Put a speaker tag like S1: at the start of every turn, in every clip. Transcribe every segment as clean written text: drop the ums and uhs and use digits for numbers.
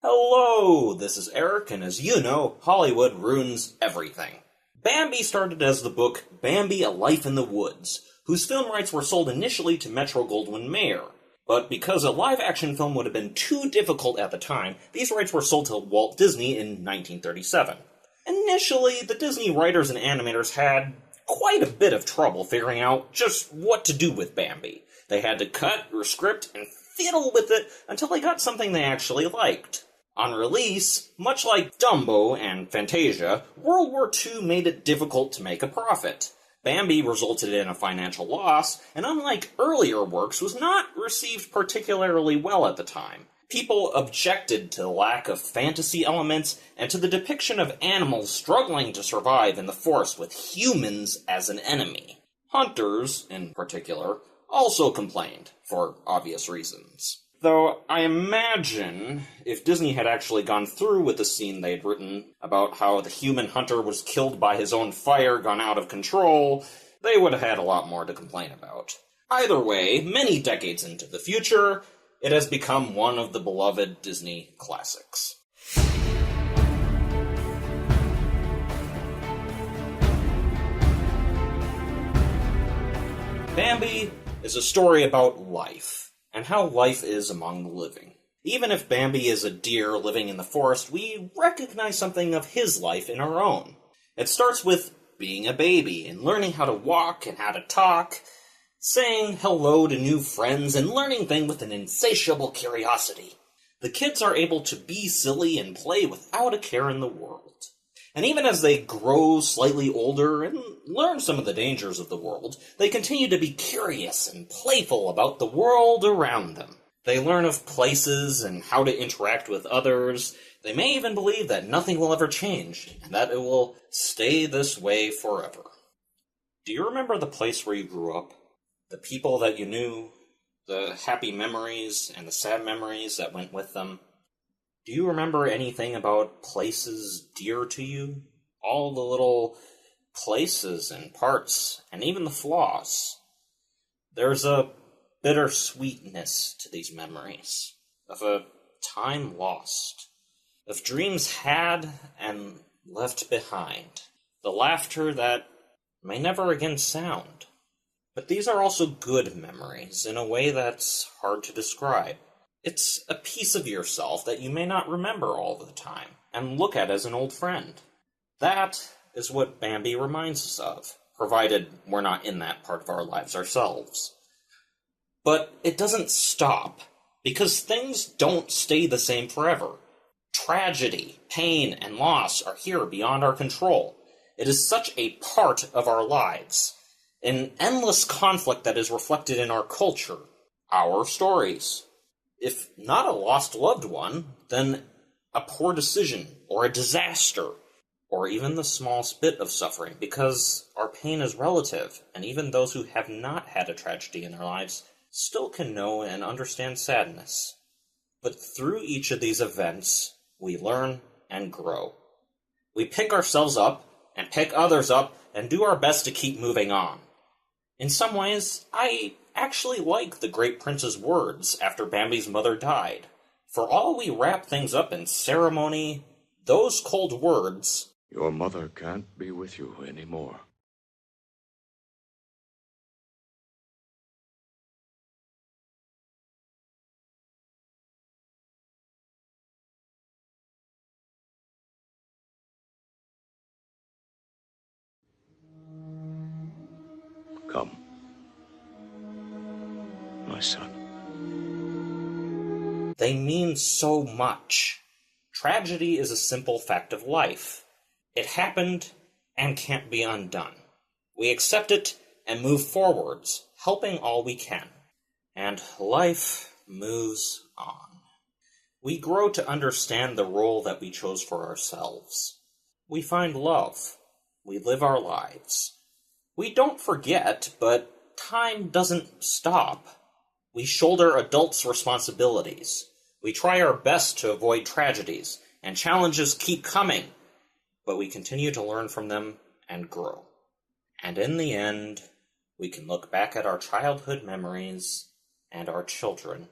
S1: Hello, this is Eric, and as you know, Hollywood ruins everything. Bambi started as the book Bambi: A Life in the Woods, whose film rights were sold initially to Metro-Goldwyn-Mayer. But because a live-action film would have been too difficult at the time, these rights were sold to Walt Disney in 1937. Initially, the Disney writers and animators had quite a bit of trouble figuring out just what to do with Bambi. They had to cut, rescript, and fiddle with it until they got something they actually liked. On release, much like Dumbo and Fantasia, World War II made it difficult to make a profit. Bambi resulted in a financial loss, and unlike earlier works, was not received particularly well at the time. People objected to the lack of fantasy elements and to the depiction of animals struggling to survive in the forest with humans as an enemy. Hunters, in particular, also complained, for obvious reasons. Though I imagine if Disney had actually gone through with the scene they'd written about how the human hunter was killed by his own fire gone out of control, they would have had a lot more to complain about. Either way, many decades into the future, it has become one of the beloved Disney classics. Bambi is a story about life, and how life is among the living. Even if Bambi is a deer living in the forest, we recognize something of his life in our own. It starts with being a baby, and learning how to walk and how to talk, saying hello to new friends, and learning things with an insatiable curiosity. The kids are able to be silly and play without a care in the world. And even as they grow slightly older and learn some of the dangers of the world, they continue to be curious and playful about the world around them. They learn of places and how to interact with others. They may even believe that nothing will ever change, and that it will stay this way forever. Do you remember the place where you grew up? The people that you knew? The happy memories and the sad memories that went with them? Do you remember anything about places dear to you? All the little places and parts, and even the flaws. There's a bittersweetness to these memories, of a time lost, of dreams had and left behind, the laughter that may never again sound. But these are also good memories, in a way that's hard to describe. It's a piece of yourself that you may not remember all the time, and look at as an old friend. That is what Bambi reminds us of, provided we're not in that part of our lives ourselves. But it doesn't stop, because things don't stay the same forever. Tragedy, pain, and loss are here beyond our control. It is such a part of our lives, an endless conflict that is reflected in our culture, our stories. If not a lost loved one, then a poor decision, or a disaster, or even the smallest bit of suffering, because our pain is relative, and even those who have not had a tragedy in their lives still can know and understand sadness. But through each of these events, we learn and grow. We pick ourselves up, and pick others up, and do our best to keep moving on. In some ways, I actually like the Great Prince's words after Bambi's mother died. For all we wrap things up in ceremony, those cold words,
S2: "Your mother can't be with you anymore." Come, my son.
S1: they mean so much. Tragedy is a simple fact of life. It happened and can't be undone. We accept it and move forwards, helping all we can. And life moves on. We grow to understand the role that we chose for ourselves. We find love. We live our lives. We don't forget, but time doesn't stop. We shoulder adults' responsibilities. We try our best to avoid tragedies, and challenges keep coming, but we continue to learn from them and grow. And in the end, we can look back at our childhood memories and our children,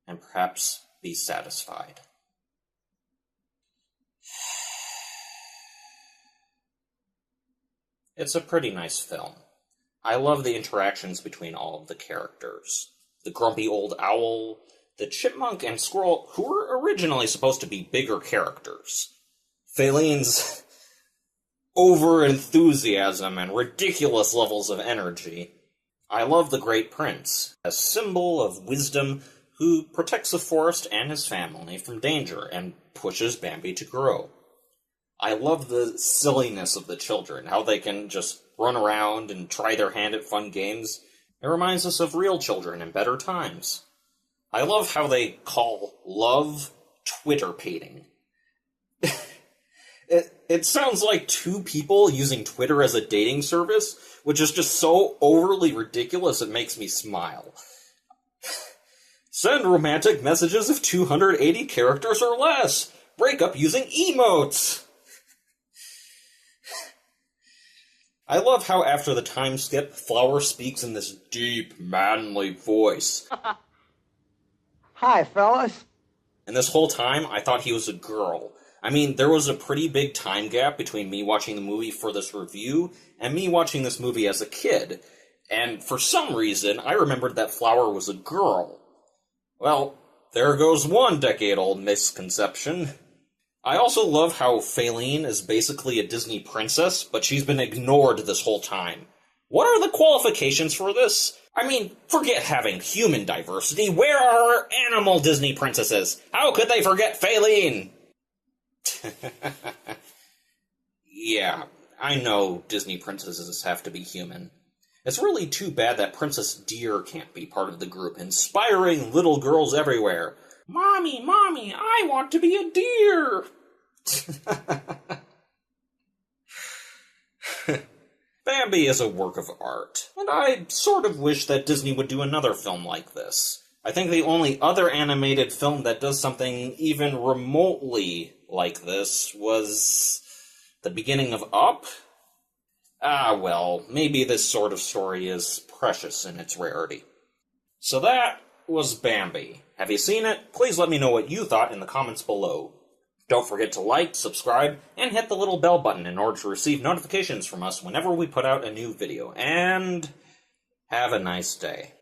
S1: and perhaps be satisfied. It's a pretty nice film. I love the interactions between all of the characters. The grumpy old owl, the chipmunk and squirrel, who were originally supposed to be bigger characters. Faline's over-enthusiasm and ridiculous levels of energy. I love the Great Prince, a symbol of wisdom who protects the forest and his family from danger and pushes Bambi to grow. I love the silliness of the children, how they can just run around and try their hand at fun games. It reminds us of real children in better times. I love how they call love Twitter-pating. It sounds like two people using Twitter as a dating service, which is just so overly ridiculous it makes me smile. Send romantic messages of 280 characters or less. Break up using emotes. I love how after the time skip, Flower speaks in this deep, manly voice.
S3: Hi, fellas.
S1: And this whole time, I thought he was a girl. I mean, there was a pretty big time gap between me watching the movie for this review and me watching this movie as a kid. And for some reason, I remembered that Flower was a girl. Well, there goes one decade-old misconception. I also love how Faline is basically a Disney princess, but she's been ignored this whole time. What are the qualifications for this? I mean, forget having human diversity. Where are our animal Disney princesses? How could they forget Faline? Yeah, I know Disney princesses have to be human. It's really too bad that Princess Deer can't be part of the group, inspiring little girls everywhere. Mommy, Mommy, I want to be a deer! Bambi is a work of art, and I sort of wish that Disney would do another film like this. I think the only other animated film that does something even remotely like this was the beginning of Up? Ah, well, maybe this sort of story is precious in its rarity. So that was Bambi. Have you seen it? Please let me know what you thought in the comments below. Don't forget to like, subscribe, and hit the little bell button in order to receive notifications from us whenever we put out a new video. And have a nice day.